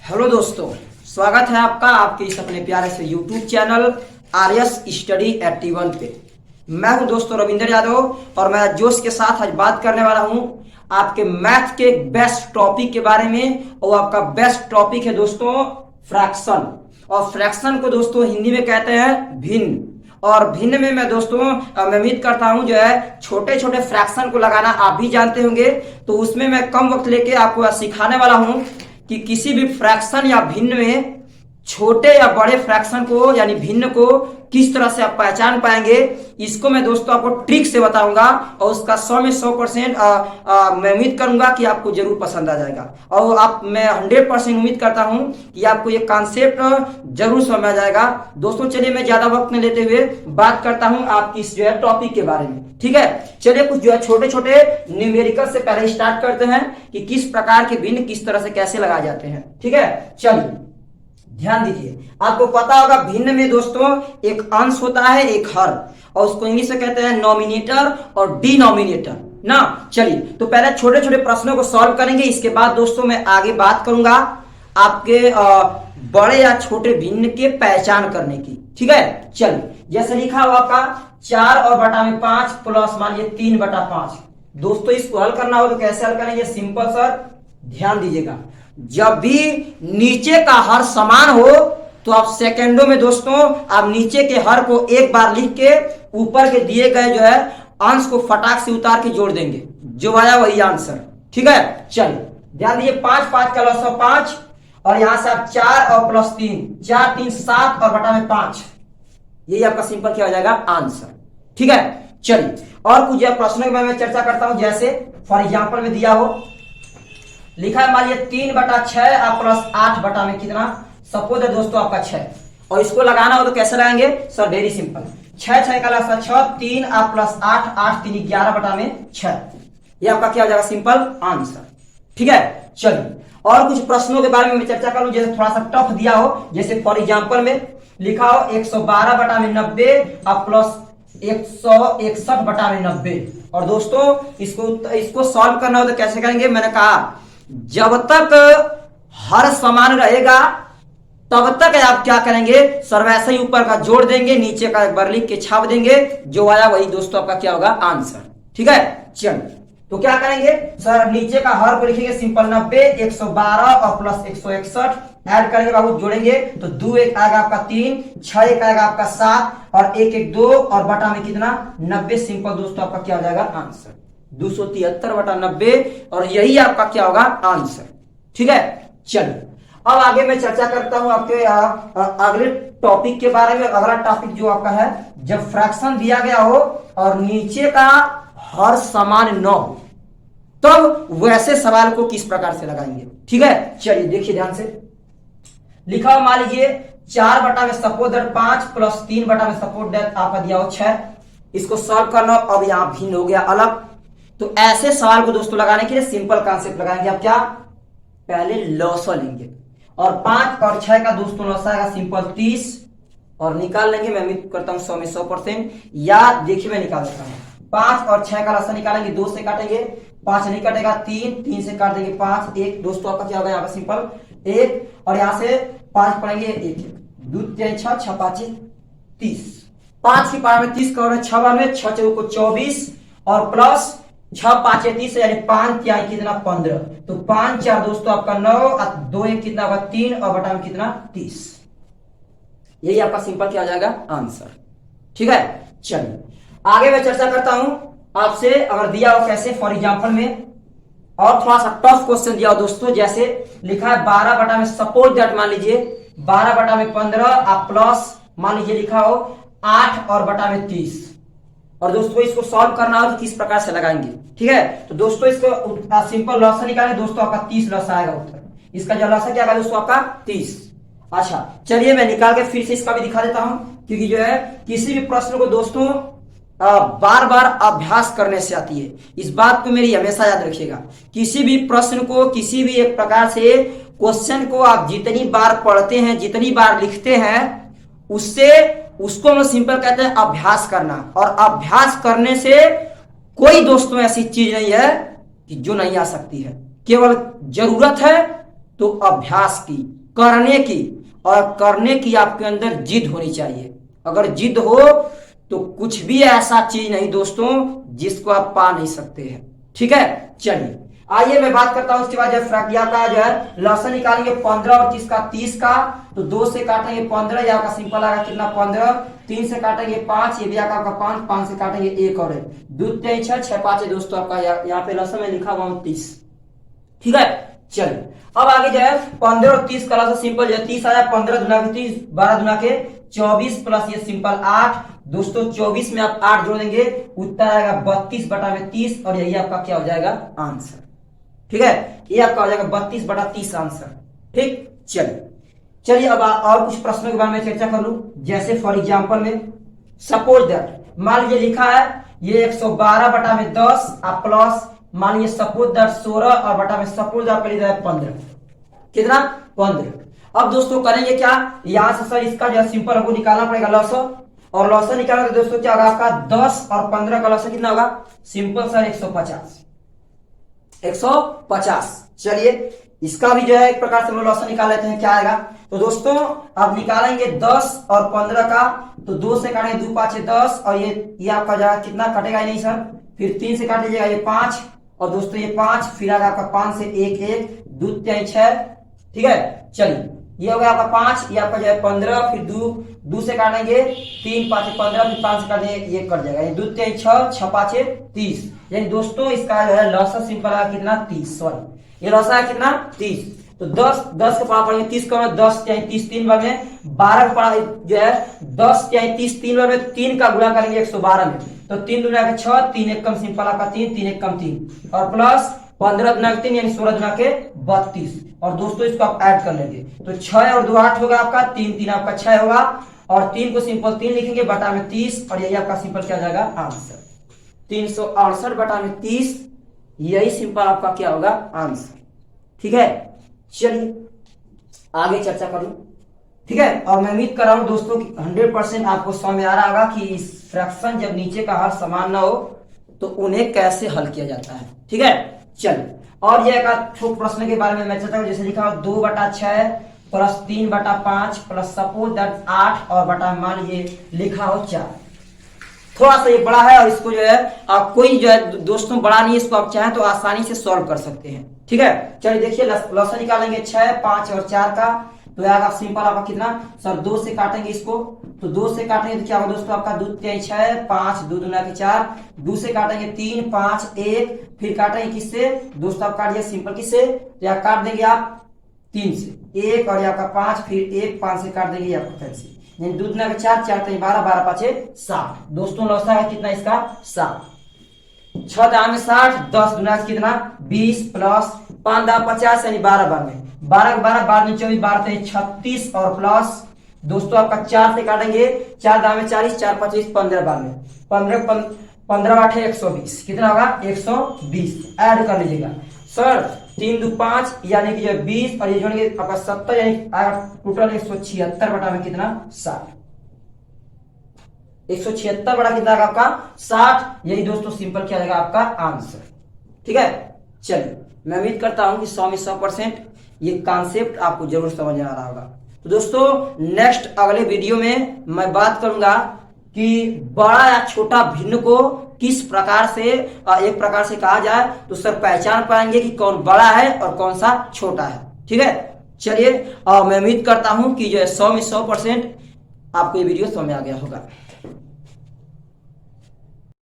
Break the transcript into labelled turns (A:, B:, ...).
A: Hello दोस्तों, स्वागत है आपका आपके इस अपने प्यारे से यूट्यूब चैनल आरएस स्टडी 81 पे। मैं हूं दोस्तों रविंद्र यादव और मैं जोश के साथ आज बात करने वाला हूं आपके मैथ के बेस्ट टॉपिक के बारे में। और आपका बेस्ट टॉपिक है दोस्तों फ्रैक्शन। और फ्रैक्शन को दोस्तों हिंदी में कहते हैं भिन्न। और भिन्न में मैं दोस्तों मैं उम्मीद करता हूं जो है छोटे छोटे फ्रैक्शन को लगाना आप भी जानते होंगे। तो उसमें मैं कम वक्त लेके आपको सिखाने वाला हूं कि किसी भी फ्रैक्शन या भिन्न में छोटे या बड़े फ्रैक्शन को यानी भिन्न को किस तरह से आप पहचान पाएंगे, इसको मैं दोस्तों आपको ट्रिक से बताऊंगा। और उसका 100 में 100% मैं उम्मीद करूंगा कि आपको जरूर पसंद आ जाएगा। और मैं 100% उम्मीद करता हूं कि आपको ये कॉन्सेप्ट जरूर समझ आ जाएगा। दोस्तों चलिए मैं ज्यादा वक्त न लेते हुए बात करता हूं आपकी इस जो है टॉपिक के बारे में। ठीक है, चलिए कुछ जो है छोटे छोटे न्यूमेरिकल से पहले स्टार्ट करते हैं कि किस प्रकार के भिन्न किस तरह से कैसे लगाए जाते हैं। ठीक है, चलिए ध्यान दीजिए। आपको पता होगा भिन्न में दोस्तों एक अंश होता है, एक हर, और उसको इंग्लिश में कहते हैं नॉमिनेटर और डिनोमिनेटर ना। चलिए तो पहले छोटे छोटे प्रश्नों को सॉल्व करेंगे। इसके बाद दोस्तों मैं आगे बात करूंगा आपके बड़े या छोटे भिन्न के पहचान करने की। ठीक है, चलिए जैसे लिखा हुआ आपका 4 और बटा में 5 प्लस मान लीजिए 3/5। दोस्तों इसको हल करना हो तो कैसे हल करेंगे? सिंपल सर, ध्यान दीजिएगा। जब भी नीचे का हर समान हो तो आप सेकंडों में दोस्तों आप नीचे के हर को एक बार लिख के ऊपर के दिए गए जो है अंश को फटाक से उतार के जोड़ देंगे, जो आया वही आंसर। ठीक है, चलिए ध्यान दीजिए। 5 5 का लॉस 5 और यहां से आप 4 और प्लस 3 4 3 7 और बटा में 5, यही आपका सिंपल क्या हो जाएगा? आंसर। ठीक है, चलिए और कुछ प्रश्नों के बारे में चर्चा करता हूं। जैसे फॉर एग्जाम्पल में दिया हो, लिखा है मान लीजिए 3/6 आप प्लस 8 बटा में कितना? सपोज है दोस्तों आपका 6, और इसको लगाना हो तो कैसे लगाएंगे सर? Very simple. 6 6 का लसा 6, 3 आप प्लस 8 8 3 11 बटा में 6, ये आपका क्या हो जाएगा? Simple answer. ठीक है, चलिए और कुछ प्रश्नों के बारे में मैं चर्चा करूं। जैसे थोड़ा सा टफ दिया हो, जैसे फॉर एग्जाम्पल में लिखा हो 112 बटा में 90 आप प्लस 161 बटा में 90। और दोस्तों इसको सॉल्व करना हो तो कैसे करेंगे? मैंने कहा जब तक हर समान रहेगा तब तक आप क्या करेंगे सर? वैसे ही ऊपर का जोड़ देंगे, नीचे का एक बार लिख के छाप देंगे, जो आया वही दोस्तों आपका क्या होगा? आंसर। ठीक है, चलिए तो क्या करेंगे सर? नीचे का हर को लिखेंगे सिंपल 90 112 और प्लस 161 ऐड करेंगे बाबू, जोड़ेंगे तो 2 1 आएगा आपका 3 6 1 आएगा आपका 7 और 1 1 2 और बटा में कितना? 90। सिंपल दोस्तों आपका क्या हो जाएगा? आंसर 273 बटा 90, और यही आपका क्या होगा? आंसर। ठीक है, चलिए अब आगे मैं चर्चा करता हूं आपके अगले टॉपिक के बारे में। अगला टॉपिक जो आपका है, जब फ्रैक्शन दिया गया हो और नीचे का हर समान न हो तब वैसे सवाल को किस प्रकार से लगाएंगे। ठीक है, चलिए देखिए ध्यान से। लिखा मान लीजिए 4 बटा में सपोज दैट 5 प्लस 3 बटा में सपोज दैट आपका दिया हो 6। इसको सॉल्व करना, अब यहां भिन्न हो गया अलग। तो ऐसे सवाल को दोस्तों लगाने के लिए सिंपल कॉन्सेप्ट लगाएंगे। आप क्या पहले लॉसा लेंगे और 5 और 6 का दोस्तों लॉसा आएगा सिंपल 30 और निकाल लेंगे। मैं उम्मीद करता हूं 100 में 100%। या देखिए मैं निकाल देता हूं। 5 और 6 का लॉसा निकालेंगे, 2 से काटेंगे, 5 नहीं कटेगा, 3 से काट देंगे 5 1 दोस्तों आपका क्या होगा? यहाँ पर सिंपल 1 और यहां से 5 पढ़ेंगे 1 2 3 6 6 5 30। 5 की पावर में 30 का और 6 बार में 6 को 24 और प्लस 6 5 30 यानी 5 क्या कितना? 15। तो 5 4 दोस्तों आपका 9 और 2 1 कितना होगा? 3 और बटा में कितना? 30। यही आपका सिंपल क्या आ जाएगा? आंसर। ठीक है, चलिए आगे मैं चर्चा करता हूं आपसे। अगर दिया हो कैसे फॉर एग्जांपल में, और थोड़ा सा टफ क्वेश्चन दिया हो दोस्तों। जैसे लिखा है 12 बटा में सपोज दैट मान लीजिए 12 बटा में 15 आप प्लस मान लीजिए लिखा हो 8 और बटा में 30। और दोस्तों इसको सॉल्व करना हो तो किस प्रकार से लगाएंगे? ठीक है, तो दोस्तों इसको सिंपल लॉसा निकालें दोस्तों, आपका 30 लॉसा आएगा उत्तर। इसका जो लॉसा क्या आएगा दोस्तों? आपका 30। अच्छा चलिए मैं निकाल के फिर से इसका भी दिखा देता हूं, क्योंकि जो है किसी भी प्रश्न को दोस्तों बार बार अभ्यास करने से आती है। इस बात को मेरी हमेशा याद रखिएगा। किसी भी प्रश्न को, किसी भी एक प्रकार से क्वेश्चन को आप जितनी बार पढ़ते हैं, जितनी बार लिखते हैं, उसको हम सिंपल कहते हैं अभ्यास करना। और अभ्यास करने से कोई दोस्तों ऐसी चीज नहीं है कि जो नहीं आ सकती है। केवल जरूरत है तो अभ्यास की, करने की, और करने की आपके अंदर जिद होनी चाहिए। अगर जिद हो तो कुछ भी ऐसा चीज नहीं दोस्तों जिसको आप पा नहीं सकते हैं। ठीक है, चलिए आइए मैं बात करता हूं। उसके बाद जो प्रक्रिया का जो है लसन निकालेंगे 15 और 30 का 30 का, तो 2 से काटेंगे 15, या आपका सिंपल आएगा कितना 15, 3 से काटेंगे 5, ये भी आपका 5, 5 से काटेंगे 1 और 2 3 6 6 5 है दोस्तों आपका यहाँ पे लसन में लिखा हुआ 30। ठीक है, चलिए अब आगे जो है 15 और 30 का लसन सिंपल जो है 30 आया, 15 दुना के 30, 12 दुना के 24 प्लस ये सिंपल 8 दोस्तों, 24 में आप 8 जोड़ देंगे, उत्तर आएगा 32 बटा में 30, और यही आपका क्या हो जाएगा आंसर। ठीक है, ये आपका हो जाएगा 32 बटा 30 आंसर। ठीक, चलिए अब और कुछ प्रश्नों के बारे में चर्चा कर लूं। जैसे फॉर एग्जांपल में सपोज दैट मान लीजिए लिखा है ये 112 बटा में 10 आप प्लस मान लीजिए सपोज दैट 16 और बटा में सपोज दैट लिखा है 15, कितना 15। अब दोस्तों करेंगे क्या, यहां से सर इसका जो सिंपल हमको निकालना पड़ेगा लॉसन, और लॉसन निकालना तो दोस्तों क्या होगा आपका 10 और 15 का लॉसन कितना होगा, सिंपल सर 150। चलिए इसका भी जो है एक प्रकार से हम लोग लॉसन निकाल लेते हैं, क्या आएगा। तो दोस्तों अब निकालेंगे 10 और 15 का, तो 2 से काटेंगे 2 5 10, और ये आपका जाएगा कितना कटेगा ही नहीं सर, फिर 3 से काट लीजिएगा ये 5, और दोस्तों ये 5, फिर आएगा आपका 5 से 1 1 2 3 6। ठीक है, चलिए ये हो गया आपका 5, ये आपका जो है 15, फिर 2 से काटेंगे 3 5 15, फिर 5 से काटेंगे ये कट जाएगा, ये 2 3 6 6 5 30। यानी दोस्तों इसका जो है लॉसन सिंपल आया कितना 30, सॉरी ये लॉसन आया कितना 30। तो 10 का पढ़ा पड़ेंगे 30 का 10 या 30 3 बार में, 12 का पढ़ा जो है 10 या 30 3 बार में, 3 का गुणा करेंगे 112 में, तो 3 दुना के 6, 3 एक कम सिंपल आपका 3 3 एक कम 3, और प्लस 15 दुना के 3 यानी 16 दुना के 32, और दोस्तों इसको आप ऐड कर लेंगे तो 6 और 2 8 होगा आपका, 3 3 आपका 6 होगा, और 3 को सिंपल 3 लिखेंगे बटा में 30, और यही आपका सिंपल क्या जाएगा आंसर 368 बटा में 30, यही सिंपल आपका क्या होगा आंसर। ठीक है, चलिए आगे चर्चा करूं। ठीक है, और मैं उम्मीद कर रहा हूं दोस्तों कि 100% आपको समझ में आ रहा होगा कि इस फ्रैक्शन जब नीचे का हर समान ना हो तो उन्हें कैसे हल किया जाता है। ठीक है, चलिए और ये एक प्रश्न के बारे में मैं चर्चा करूं। जैसे लिखा हो 2 बटा 6 प्लस 3 बटा 5 प्लस सपोज दैट 8 और बटा मान लीजिए लिखा हो 4। थोड़ा सा ये बड़ा है, और इसको जो है आप कोई जो है दोस्तों बड़ा नहीं, इसको आप चाहें तो आसानी से सॉल्व कर सकते हैं। ठीक है, चलिए देखिए लॉसन निकालेंगे 6 5 और 4 का, तो आएगा सिंपल आपका कितना सर 2 से काटेंगे इसको, तो 2 से काटेंगे तो क्या होगा दोस्तों आपका 2 3 6 5 2 दुना के 4, 2 से काटेंगे 3 5 1, फिर काटेंगे किससे दोस्तों आप काटिए सिंपल किससे, तो यहाँ काट देंगे आप 3 से 1, और आपका 5, फिर 1 5 से काट देंगे आपका 5 से, यानी 2 दुना के 4 4 3 12 12 5 7 दोस्तों लॉसन है कितना इसका 7, 6 दाम में 60, 10 दुना कितना 20 प्लस 5 दाम 50 यानी 12 बार में 12 के 12 12 में 24 12 36, और प्लस दोस्तों आपका 4 से काटेंगे 4 दाम में 40 4 25 15 बार में 15 8 120, कितना होगा 120, ऐड कर लीजिएगा सर 3 2 5 यानी कि 20, और ये जोड़ेंगे आपका 70 यानी टोटल 176 बटा में कितना 60, 176 बड़ा कितना आएगा आपका 60, यही दोस्तों सिंपल क्या जाएगा आपका आंसर। ठीक है, चलिए मैं उम्मीद करता हूं कि 100 में 100% ये कॉन्सेप्ट आपको जरूर समझ में आ रहा होगा। तो दोस्तों नेक्स्ट अगले वीडियो में मैं बात करूंगा कि बड़ा या छोटा भिन्न को किस प्रकार से एक प्रकार से कहा जाए तो सर पहचान पाएंगे कि कौन बड़ा है और कौन सा छोटा है। ठीक है, चलिए मैं उम्मीद करता हूं कि जो है 100 में 100% आपको ये वीडियो समझ में आ गया होगा।